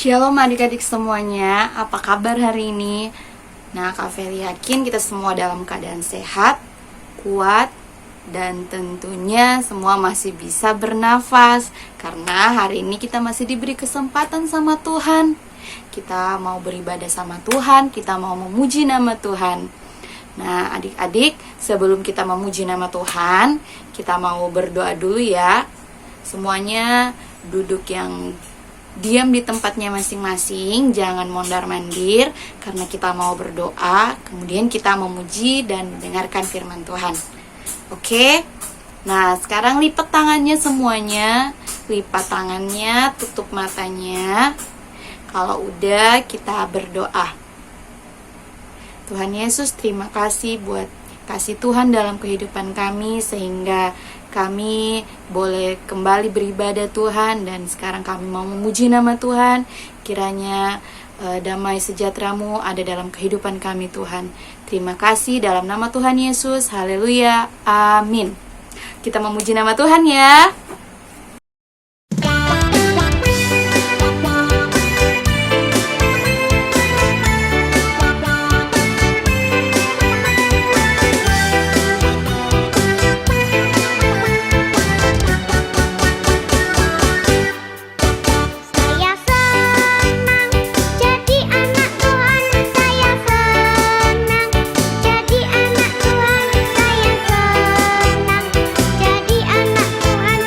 Shalom adik-adik semuanya, apa kabar hari ini? Nah, Kak Feli yakin kita semua dalam keadaan sehat, kuat, dan tentunya semua masih bisa bernafas. Karena hari ini kita masih diberi kesempatan sama Tuhan. Kita mau beribadah sama Tuhan, kita mau memuji nama Tuhan. Nah, adik-adik, sebelum kita memuji nama Tuhan, kita mau berdoa dulu ya. Semuanya duduk yang diam di tempatnya masing-masing, jangan mondar-mandir, karena kita mau berdoa, kemudian kita memuji dan mendengarkan firman Tuhan. Oke? Nah, sekarang lipat tangannya semuanya, lipat tangannya, tutup matanya. Kalau udah, kita berdoa. Tuhan Yesus, terima kasih buat kasih Tuhan dalam kehidupan kami, sehingga kami boleh kembali beribadah Tuhan. Dan sekarang kami mau memuji nama Tuhan. Kiranya damai sejahtera-Mu ada dalam kehidupan kami Tuhan. Terima kasih dalam nama Tuhan Yesus. Haleluya, amin. Kita memuji nama Tuhan ya. Jadi anak Tuhan,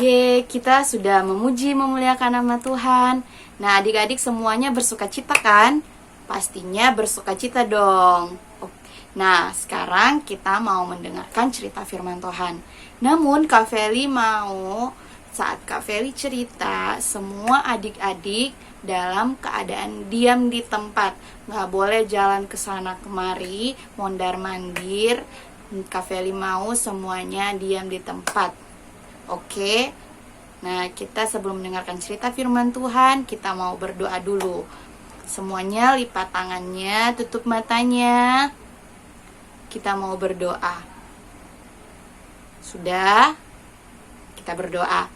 Ye, kita sudah memuji memuliakan nama Tuhan. Nah, adik-adik semuanya bersukacita kan? Pastinya bersukacita dong. Nah, sekarang kita mau mendengarkan cerita firman Tuhan. Namun Kak Feli mau saat Kak Feli cerita, semua adik-adik dalam keadaan diam di tempat. Nggak boleh jalan ke sana kemari, mondar-mandir. Kak Feli mau semuanya diam di tempat. Oke? Nah, kita sebelum mendengarkan cerita firman Tuhan, kita mau berdoa dulu. Semuanya lipat tangannya, tutup matanya. Kita mau berdoa. Sudah? Kita berdoa.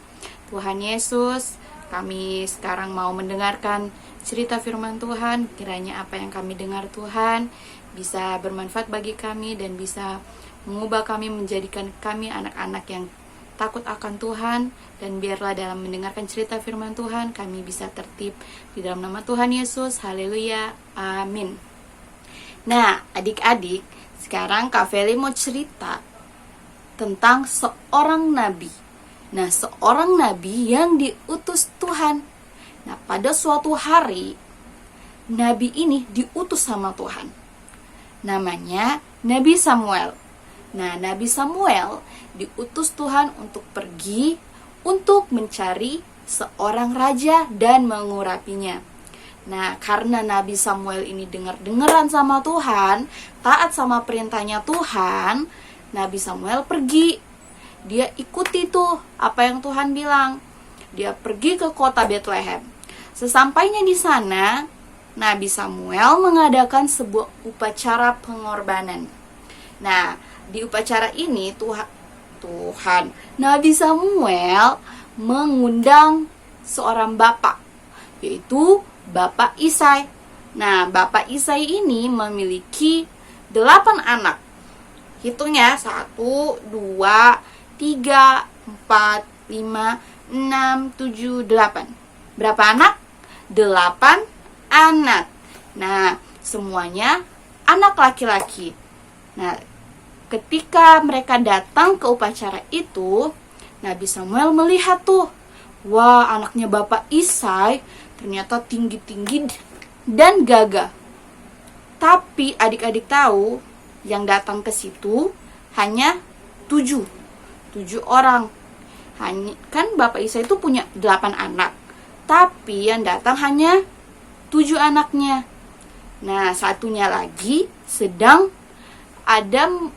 Tuhan Yesus, kami sekarang mau mendengarkan cerita firman Tuhan. Kiranya apa yang kami dengar Tuhan bisa bermanfaat bagi kami dan bisa mengubah kami, menjadikan kami anak-anak yang takut akan Tuhan. Dan biarlah dalam mendengarkan cerita firman Tuhan kami bisa tertib di dalam nama Tuhan Yesus. Haleluya, amin. Nah, adik-adik, sekarang Kak Feli mau cerita tentang seorang nabi. Nah, seorang nabi yang diutus Tuhan. Nah, pada suatu hari nabi ini diutus sama Tuhan. Namanya Nabi Samuel. Nah, Nabi Samuel diutus Tuhan untuk pergi untuk mencari seorang raja dan mengurapinya. Nah, karena Nabi Samuel ini dengar-dengaran sama Tuhan, taat sama perintahnya Tuhan, Nabi Samuel pergi. Dia ikuti tuh apa yang Tuhan bilang. Dia pergi ke kota Bethlehem. Sesampainya di sana, Nabi Samuel mengadakan sebuah upacara pengorbanan. Nah, di upacara ini Nabi Samuel mengundang seorang bapak, yaitu Bapak Isai. Nah, Bapak Isai ini memiliki 8 anak. Hitungnya 1, 2, 3, 4, 5, 6, 7, 8. Berapa anak? 8 anak. Nah, semuanya anak laki-laki. Nah, ketika mereka datang ke upacara itu, Nabi Samuel melihat tuh, wah, anaknya Bapak Isai ternyata tinggi-tinggi dan gagah. Tapi adik-adik tahu, yang datang ke situ hanya 7 orang. Kan Bapak Isai itu punya 8 anak, tapi yang datang hanya 7 anaknya. Nah, satunya lagi sedang ada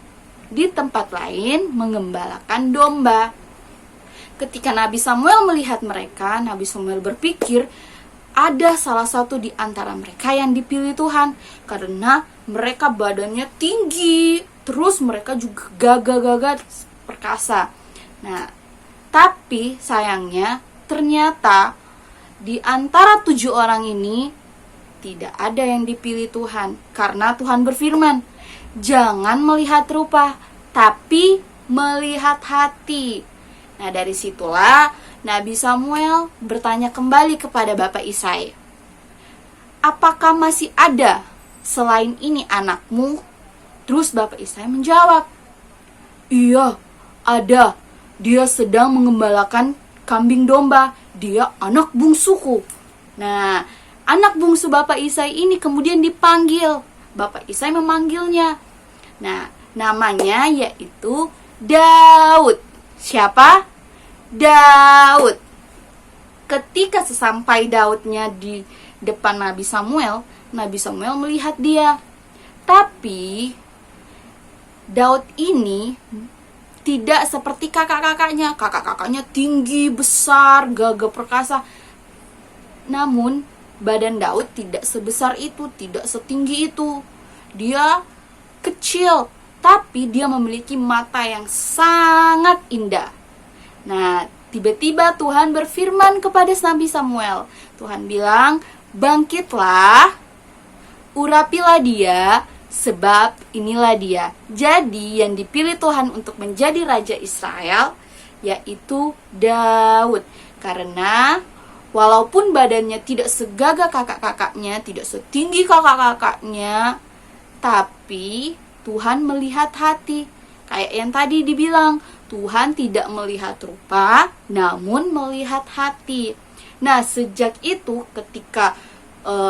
di tempat lain mengembalakan domba. Ketika Nabi Samuel melihat mereka, Nabi Samuel berpikir ada salah satu di antara mereka yang dipilih Tuhan, karena mereka badannya tinggi, terus mereka juga gagah-gagah perkasa. Nah, tapi sayangnya ternyata di antara 7 orang ini tidak ada yang dipilih Tuhan, karena Tuhan berfirman, jangan melihat rupa, tapi melihat hati. Nah, dari situlah Nabi Samuel bertanya kembali kepada Bapak Isai, apakah masih ada selain ini anakmu? Terus Bapak Isai menjawab, iya, ada. Dia sedang mengembalakan kambing domba. Dia anak bungsuku. Nah, anak bungsu Bapak Isai ini kemudian dipanggil. Bapak Isai memanggilnya. Nah, namanya yaitu Daud. Siapa? Daud. Ketika sesampai Daudnya di depan Nabi Samuel melihat dia. Tapi Daud ini tidak seperti kakak-kakaknya. Kakak-kakaknya tinggi, besar, gagah perkasa. Namun badan Daud tidak sebesar itu, tidak setinggi itu. Dia kecil, tapi dia memiliki mata yang sangat indah. Nah, tiba-tiba Tuhan berfirman kepada Nabi Samuel. Tuhan bilang, bangkitlah, urapilah dia, sebab inilah dia. Jadi yang dipilih Tuhan untuk menjadi Raja Israel yaitu Daud. Karena walaupun badannya tidak segagah kakak-kakaknya, tidak setinggi kakak-kakaknya, tapi Tuhan melihat hati. Kayak yang tadi dibilang, Tuhan tidak melihat rupa, namun melihat hati. Nah, sejak itu ketika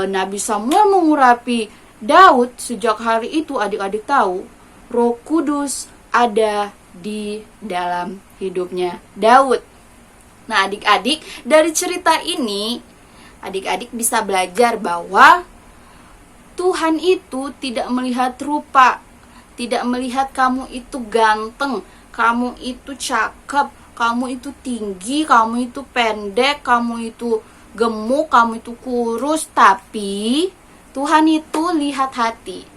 Nabi Samuel mengurapi Daud, sejak hari itu adik-adik tahu Roh Kudus ada di dalam hidupnya Daud. Nah, adik-adik, dari cerita ini adik-adik bisa belajar bahwa Tuhan itu tidak melihat rupa, tidak melihat kamu itu ganteng, kamu itu cakep, kamu itu tinggi, kamu itu pendek, kamu itu gemuk, kamu itu kurus. Tapi Tuhan itu lihat hati.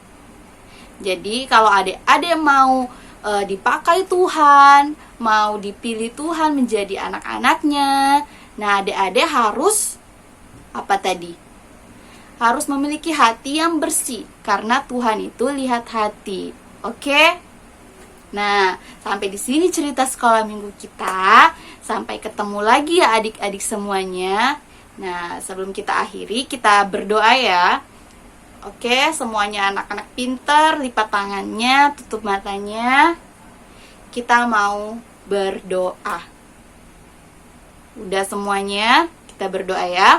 Jadi kalau adik-adik mau dipakai Tuhan, mau dipilih Tuhan menjadi anak-anaknya, nah adik-adik harus apa tadi? Harus memiliki hati yang bersih, karena Tuhan itu lihat hati. Oke? Nah, sampai di sini cerita sekolah minggu kita. Sampai ketemu lagi ya adik-adik semuanya. Nah, sebelum kita akhiri, kita berdoa ya. Oke, semuanya anak-anak pintar, lipat tangannya, tutup matanya. Kita mau berdoa. Udah semuanya, kita berdoa ya.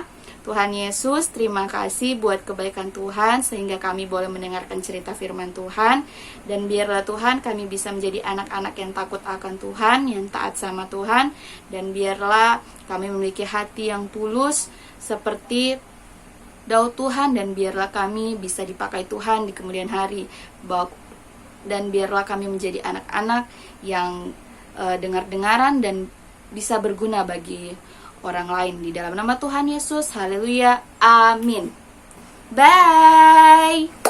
Tuhan Yesus, terima kasih buat kebaikan Tuhan sehingga kami boleh mendengarkan cerita firman Tuhan. Dan biarlah Tuhan kami bisa menjadi anak-anak yang takut akan Tuhan, yang taat sama Tuhan. Dan biarlah kami memiliki hati yang tulus seperti Daud Tuhan. Dan biarlah kami bisa dipakai Tuhan di kemudian hari. Dan biarlah kami menjadi anak-anak yang dengar-dengaran dan bisa berguna bagi orang lain. Di dalam nama Tuhan Yesus, haleluya, amin. Bye.